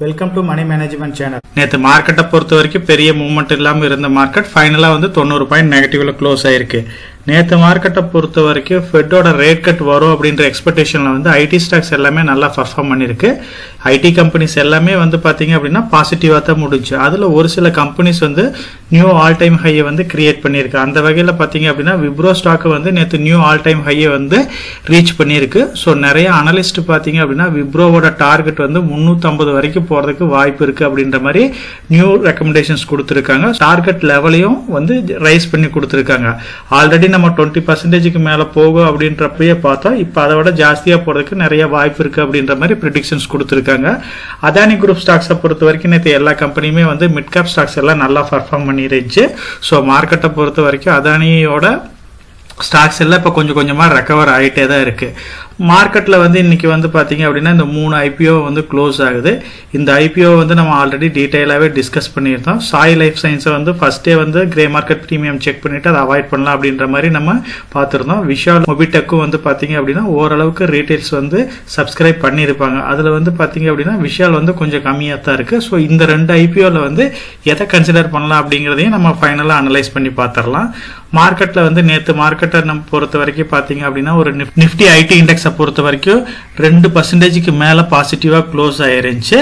Welcome to money management channel. நேற்று மார்க்கெட்டை பொறுத்த வரைக்கும் பெரிய மூவ்மெண்ட் இல்லாமல் இருந்த மார்க்கெட் ஃபைனலாக வந்து 90 பாயிண்ட் நெகட்டிவ்ல க்ளோஸ் ஆயிருக்கு. நேற்று மார்க்கெட்டை பொறுத்த வரைக்கும் ஃபெட்டோட ரேட் கட் வரும் அப்படின்ற எக்ஸ்பெக்டேஷன்ல வந்து ஐடி ஸ்டாக்ஸ் எல்லாமே நல்லா பர்ஃபார்ம் பண்ணிருக்கு. ஐடி கம்பெனிஸ் எல்லாமே வந்து பாத்தீங்க அப்படின்னா பாசிட்டிவா தான் முடிஞ்சு. அதுல ஒரு சில கம்பெனிஸ் வந்து நியூ ஆல் டைம் ஹையை வந்து கிரியேட் பண்ணிருக்கு. அந்த வகையில பாத்தீங்க அப்படின்னா விப்ரோ ஸ்டாக் வந்து நேற்று நியூ ஆல் டைம் ஹையை வந்து ரீச் பண்ணிருக்கு. ஸோ நிறைய அனலிஸ்ட் பாத்தீங்க அப்படின்னா விப்ரோவோட டார்கெட் வந்து 350 வரைக்கும் போறதுக்கு வாய்ப்பு இருக்கு அப்படின்ற மாதிரி நியூ ரெக்கமெண்டேஷன்ஸ் கொடுத்திருக்காங்க. டார்கெட் லெவலையும் வந்து ரைஸ் பண்ணி கொடுத்திருக்காங்க. ஆல்ரெடி நம்ம 20% மேல போகும் அப்படின்றப்பயே பார்த்தோம். இப்ப அதை விட ஜாஸ்தியா போறதுக்கு நிறைய வாய்ப்பு இருக்கு அப்படின்ற மாதிரி ப்ரெடிக்ஷன்ஸ் கொடுத்திருக்காங்க. அதானி குரூப் ஸ்டாக்ஸை பொறுத்த வரைக்கும் நேற்று எல்லா கம்பெனியுமே வந்து மிட் கேப் ஸ்டாக்ஸ் எல்லாம் நல்லா பர்ஃபார்ம் பண்ணிருச்சு. ஸோ மார்க்கெட்டை பொறுத்த வரைக்கும் அதானியோட ஸ்டாக்ஸ் எல்லாம் இப்போ கொஞ்சம் கொஞ்சமா ரெக்கவர் ஆகிட்டே தான் இருக்கு. மார்க்கெட்ல வந்து இன்னைக்கு வந்து பாத்தீங்க அப்படின்னா இந்த 3 ஐபிஓ வந்து க்ளோஸ் ஆகுது. இந்த ஐபிஓ வந்து நம்ம ஆல்ரெடி டீடைலாவே டிஸ்கஸ் பண்ணியிருந்தோம். சாய் லைஃப் சயின்ஸை வந்து ஃபர்ஸ்டே வந்து கிரே மார்க்கெட் பிரீமியம் செக் பண்ணிட்டு அதை அவாய்ட் பண்ணலாம் அப்படின்ற மாதிரி நம்ம பார்த்திருந்தோம். விஷால் மொபிடெக்கும் வந்து பாத்தீங்க அப்படின்னா ஓரளவுக்கு ரீட்டைல்ஸ் வந்து சப்ஸ்கிரைப் பண்ணியிருப்பாங்க. அதுல வந்து பாத்தீங்க அப்படின்னா விஷால் வந்து கொஞ்சம் கம்மியா தான் இருக்கு. ஸோ இந்த 2 ஐபிஓல வந்து எதை கன்சிடர் பண்ணலாம் அப்படிங்கறதையும் நம்ம ஃபைனலா அனலைஸ் பண்ணி பார்த்திடலாம். மார்க்கெட்ல வந்து நேற்று மார்க்கெட்டை நம்ம பொறுத்த வரைக்கும் பாத்தீங்க அப்படின்னா ஒரு நிப்டி ஐடி இண்டெக்ஸ் பொறுத்த வரைக்கும் 2% மேல பாசிட்டிவா க்ளோஸ் ஆயிருந்துச்சு.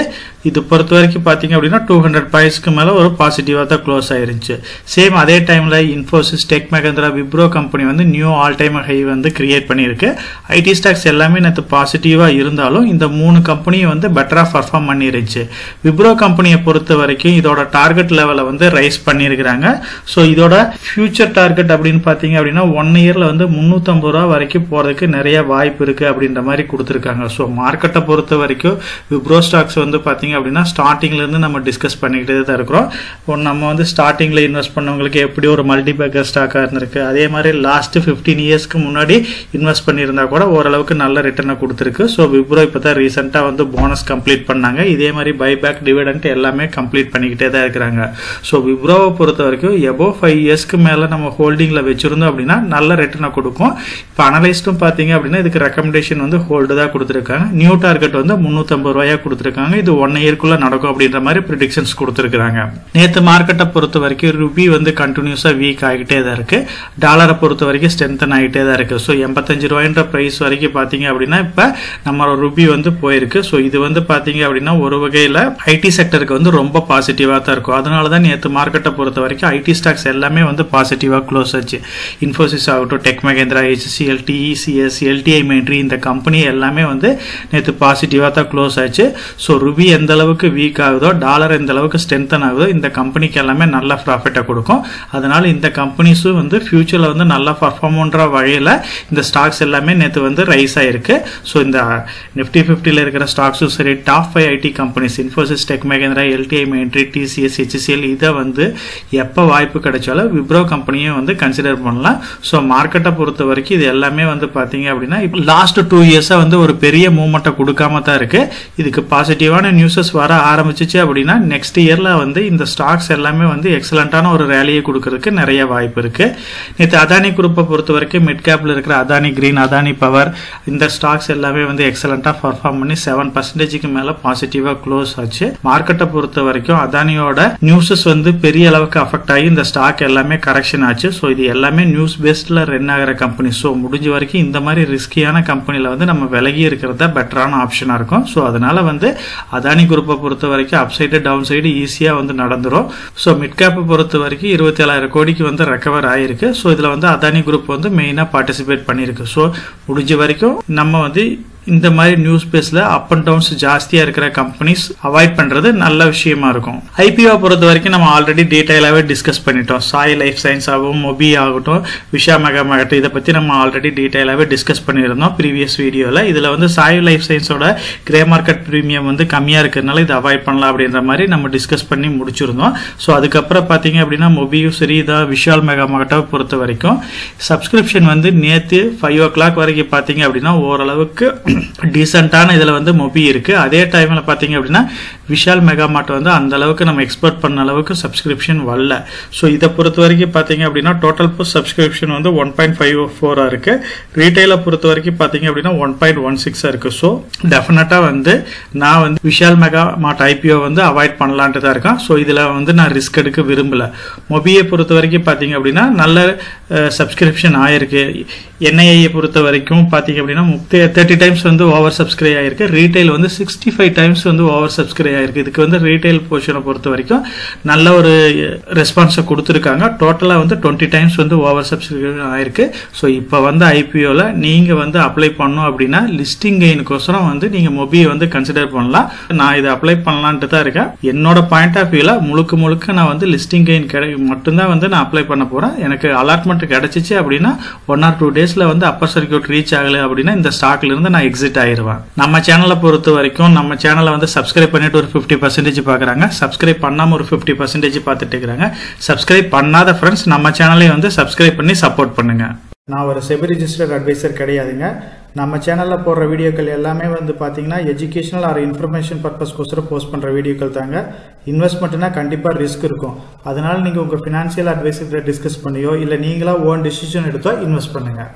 இது பொறுத்த வரைக்கும் பாத்தீங்க அப்படின்னா 200 பாயிண்ட்ஸ்க்கு மேல ஒரு பாசிட்டிவா தான் க்ளோஸ் ஆயிருந்துச்சு. சேம் அதே டைம்ல இன்ஃபோசிஸ், டெக் மஹிந்திரா, விப்ரோ கம்பெனி வந்து நியூ ஆல் டைம் ஹை வந்து கிரியேட் பண்ணிருக்கு. ஐடி ஸ்டாக்ஸ் எல்லாமே நேற்று பாசிட்டிவா இருந்தாலும் இந்த 3 கம்பெனியும் வந்து பெட்டரா பர்ஃபார்ம் பண்ணிருச்சு. விப்ரோ கம்பெனியை பொறுத்த வரைக்கும் இதோட டார்கெட் லெவலை வந்து ரைஸ் பண்ணிருக்காங்க. ஸோ இதோட ஃபியூச்சர் டார்கெட் அப்படின்னு பாத்தீங்க அப்படின்னா 1 இயர்ல வந்து 350 ரூபா வரைக்கும் போறதுக்கு நிறைய வாய்ப்பு இருக்கு அப்படின்ற மாதிரி கொடுத்திருக்காங்க. ஸோ மார்க்கெட்டை பொறுத்த வரைக்கும் விப்ரோ ஸ்டாக்ஸ் வந்து பாத்தீங்க அப்படின்னா ஸ்டார்டிங்ல இருந்து நம்ம டிஸ்கஸ் பண்ணிக்கிட்டே தான் இருக்கிறோம். நம்ம வந்து ஸ்டார்டிங்ல இன்வெஸ்ட் பண்ணவங்களுக்கு எப்படி ஒரு மல்டி பேக்கர் ஸ்டாக்கா இருந்திருக்கு, அதே மாதிரி லாஸ்ட் 15 இயர்ஸ்க்கு முன்னாடி இன்வெஸ்ட் பண்ணியிருந்தா கூட ஓரளவுக்கு நல்ல ரிட்டர்னை கொடுத்திருக்கு. ஸோ விப்ரோ இப்பதான் ரீசெண்டா வந்து போனஸ் கம்ப்ளீட் பண்ணாங்க. இதே மாதிரி பைபேக், டிவிடெண்ட் எல்லாமே கம்ப்ளீட் பண்ணிக்கிட்டே தான் இருக்கிறாங்க. ஸோ விப்ரோவை பொறுத்த வரைக்கும் எபோவ் 5 இயர்ஸ்க்கு மேல நம்ம ஹோல்டிங்ல வச்சிருந்தோம் அப்படின்னா நல்ல ரிட்டர்னை கொடுக்கும். இப்போ அனலைஸ்டும் பாத்தீங்க அப்படின்னா இதுக்கு ரெக்கமெண்டேஷன் வந்து ஹோல்டு தான் கொடுத்திருக்காங்க. நியூ டார்கெட் வந்து 350 ரூபாயா கொடுத்திருக்காங்க. இது 1 இயர்க்குள்ள நடக்கும் அப்படின்ற மாதிரி ப்ரெடிக்ஷன்ஸ் கொடுத்திருக்காங்க. நேற்று மார்க்கெட்டை பொறுத்த வரைக்கும் ரூபி வந்து கண்டினியூஸா வீக் ஆகிட்டே தான் இருக்கு. டாலரை பொறுத்த வரைக்கும் ஸ்ட்ரென்தன் ஆகிட்டே தான் இருக்கு. ஸோ 85 ரூபாய்ன்ற பிரைஸ் வரைக்கும் பாத்தீங்க அப்படின்னா இப்ப நம்ம ரூபி வந்து போயிருக்கு. ஸோ இது வந்து பாத்தீங்க அப்படின்னா ஒரு வகையில ஐடி செக்டருக்கு வந்து ரொம்ப பாசிட்டிவா தான் இருக்கும். அதனாலதான் நேற்று மார்க்கெட்டை பொறுத்த வரைக்கும் ஐடி ஸ்டாக்ஸ் எல்லாமே வந்து பாசிட்டிவா க்ளோஸ் ஆச்சு. இன்ஃபோசிஸ் ஆகட்டும், tech Mahindra, HCL, TCS, LTI மெயின்ட்ரி, இந்த கம்பெனி எல்லாமே வந்து நேற்று பாசிட்டிவா தான் க்ளோஸ் ஆச்சு. ஸோ ரூபி எந்த அளவுக்கு வீக் ஆகுதோ, டாலர் எந்த அளவுக்கு ஸ்ட்ரென்தன் ஆகுதோ இந்த கம்பெனிக்கு எல்லாமே நல்ல ப்ராஃபிட்டை கொடுக்கும். அதனால இந்த கம்பெனிஸும் வந்து ஃபியூச்சர்ல வந்து நல்லா பர்ஃபார்ம் பண்ற வகையில இந்த ஸ்டாக்ஸ் எல்லாமே நேற்று வந்து ரைஸ் ஆயிருக்கு. ஸோ இந்த நிப்டி 50ல இருக்கிற ஸ்டாக்ஸும் சரி, top 5 IT companies Infosys, tech Mahindra, LTI மெயின்ட்ரி, TCS, HCL இதை வந்து எப்ப வாய்ப்பு கிடைச்சாலும் விப்ரோ கம்பெனியும் வந்து கன்சிடர் பண்ணலாம். ஸோ மார்க்கெட்டை பொறுத்த வரைக்கும் இது எல்லாமே வந்து பாத்தீங்க அப்படின்னா இப்போ லாஸ்ட் 2 இயர்ஸா வந்து ஒரு பெரிய மூவ்மெண்ட்டை கொடுக்காம தான் இருக்கு. இதுக்கு பாசிட்டிவான நியூஸஸ் வர ஆரம்பிச்சிச்சு அப்படின்னா நெக்ஸ்ட் இயர்ல வந்து இந்த ஸ்டாக்ஸ் எல்லாமே வந்து எக்ஸலண்டான ஒரு ரேலியை கொடுக்கறதுக்கு நிறைய வாய்ப்பு இருக்கு. நேற்று அதானி குரூப்பை பொறுத்த வரைக்கும் மிட் கேப்ல இருக்கிற அதானி கிரீன், அதானி பவர் இந்த ஸ்டாக்ஸ் எல்லாமே வந்து எக்ஸலண்டா பர்ஃபார்ம் பண்ணி 7% மேல பாசிட்டிவா க்ளோஸ் ஆச்சு. மார்க்கெட்டை பொறுத்த வரைக்கும் அதானியோட நியூஸஸ் வந்து பெரிய அளவுக்கு அஃபெக்ட் ஆகி இந்த ஸ்டாக் எல்லாமே கரெக்ஷன் ஆச்சு. ஸோ இது எல்லாமே நியூஸ் பேஸ்ட்ல ரன் ஆகிற கம்பெனி. ஸோ முடிஞ்ச வரைக்கும் இந்த மாதிரி ரிஸ்கியான கம்பெனில வந்து நம்ம விலகி இருக்கிறதா பெட்டரான ஆப்ஷனா இருக்கும். ஸோ அதனால வந்து அதானி குரூப்பை பொறுத்த வரைக்கும் அப்சைடு டவுன் சைடு ஈஸியா வந்து நடந்துரும். ஸோ மிட் கேப்பை பொறுத்த வரைக்கும் 27,000 கோடிக்கு வந்து ரெக்கவர் ஆயிருக்கு. ஸோ இதுல வந்து அதானி குரூப் வந்து மெயினா பார்ட்டிசிபேட் பண்ணிருக்கு. ஸோ முடிஞ்ச வரைக்கும் நம்ம வந்து இந்த மாதிரி நியூஸ் பேஸ்ல அப் அண்ட் டவுன்ஸ் ஜாஸ்தியா இருக்கிற கம்பெனிஸ் அவாய்ட் பண்றது நல்ல விஷயமா இருக்கும். ஐபிஓ பொறுத்த வரைக்கும் நம்ம ஆல்ரெடி டீடைலாவே டிஸ்கஸ் பண்ணிட்டோம். சாய் லைஃப் சயின்ஸ் ஆகும், மொபி ஆகட்டும், விஷா மெகா மார்க்கெட் இதை பத்தி நம்ம ஆல்ரெடி டீடைலாவே டிஸ்கஸ் பண்ணியிருந்தோம் ப்ரீவியஸ் வீடியோல. இதுல வந்து சாய் லைஃப் சயின்ஸோட கிரே மார்க்கெட் பிரீமியம் வந்து கம்மியா இருக்கிறதுனால இதை அவாய்ட் பண்ணலாம் அப்படின்ற மாதிரி நம்ம டிஸ்கஸ் பண்ணி முடிச்சிருந்தோம். ஸோ அதுக்கப்புறம் பாத்தீங்க அப்படின்னா மொபியும் சரி, இதான் விஷால் மெகா மார்க்கெட்டை பொறுத்த வரைக்கும் சப்ஸ்கிரிப்ஷன் வந்து நேற்று 5 o'clock வரைக்கும் பாத்தீங்க அப்படின்னா ஓரளவுக்கு டீசெண்டான இதில் வந்து மொபி இருக்குது. அதே டைமில் பார்த்தீங்க அப்படின்னா விஷால் மெகா மார்ட் வந்து அந்த அளவுக்கு நம்ம எக்ஸ்பெக்ட் பண்ண அளவுக்கு சப்ஸ்கிரிப்ஷன் வரல. ஸோ இதை பொறுத்த வரைக்கும் பார்த்தீங்க அப்படின்னா டோட்டல் சப்ஸ்கிரிப்ஷன் வந்து 1.54 இருக்குது. ரீட்டைலை பொறுத்த வரைக்கும் பார்த்தீங்க அப்படின்னா 1.16 இருக்குது. ஸோ டெஃபினட்டாக வந்து நான் வந்து விஷால் மெகா மார்ட் ஐபிஓ வந்து அவாய்ட் பண்ணலான்ட்டு தான் இருக்கேன். ஸோ இதில் வந்து நான் ரிஸ்க் எடுக்க விரும்பல. மொபியை பொறுத்த வரைக்கும் பார்த்தீங்க அப்படின்னா நல்ல சப்ஸ்கிரிப்ஷன் ஆயிருக்கு. என்ஐஐயை பொறுத்த வரைக்கும் பார்த்தீங்க அப்படின்னா 30 டைம்ஸ் வந்து ஓவர் சப்ஸ்கிரைப் ஆயிருக்கு. ரீட்டைல் வந்து 65 டைம்ஸ் வந்து ஓவர் சப்ஸ்கிரைப் ஆயிருக்கு. இதுக்கு வந்து ரீட்டைல் போர்ஷனை பொறுத்த வரைக்கும் நல்ல ஒரு ரெஸ்பான்ஸை கொடுத்துருக்காங்க. டோட்டலாக வந்து 20 டைம்ஸ் வந்து ஓவர் சப்ஸ்கிரைப் ஆயிருக்கு. ஸோ இப்போ வந்து ஐபிஓவில் நீங்கள் வந்து அப்ளை பண்ணணும் அப்படின்னா லிஸ்டிங் கெயினுக்கோசரம் வந்து நீங்கள் மொபியை வந்து கன்சிடர் பண்ணலாம். நான் இதை அப்ளை பண்ணலான்ட்டு தான் இருக்கேன். என்னோட பாயிண்ட் ஆஃப் வியூவில் முழுக்க நான் வந்து லிஸ்டிங் கெயின் மட்டும்தான் வந்து நான் அப்ளை பண்ண போகிறேன். எனக்கு அலாட்மெண்ட் கிடைச்சிச்சு அப்படின்னா 1 or 2 டேஸில் வந்து அப்பர் சர்க்யூட் ரீச் ஆகலை அப்படின்னா இந்த ஸ்டாக்ல இருந்து நான் எக்ஸிட் ஆயிருவேன். நம்ம சேனலை பொறுத்த வரைக்கும் நம்ம சேனலை வந்து சப்ஸ்கிரைப் பண்ணிட்டு ஒரு 50% பாக்குறாங்க. சப்ஸ்கிரைப் பண்ணாம ஒரு 50% பார்த்துட்டு இருக்காங்க. சப்ஸ்கிரைப் பண்ணாத ஃப்ரெண்ட்ஸ் நம்ம சேனலையும் வந்து சப்ஸ்கிரைப் பண்ணி சப்போர்ட் பண்ணுங்க. நான் ஒரு செபி ரிஜிஸ்டர்ட் அட்வைசர் கிடையாதுங்க. நம்ம சேனலில் போடுற வீடியோக்கள் எல்லாமே வந்து பார்த்தீங்கன்னா எஜுகேஷனல் ஆர் இன்ஃபர்மேஷன் பர்பஸ்க்கோசரம் போஸ்ட் பண்ணுற வீடியோக்கள் தாங்க. இன்வெஸ்ட்மெண்ட்னா கண்டிப்பாக ரிஸ்க் இருக்கும். அதனால நீங்கள் உங்கள் ஃபினான்ஷியல் அட்வைசர்கிட்ட டிஸ்கஸ் பண்ணியோ இல்லை நீங்களா ஓன் டிசிஷன் எடுத்தோ இன்வெஸ்ட் பண்ணுங்கள்.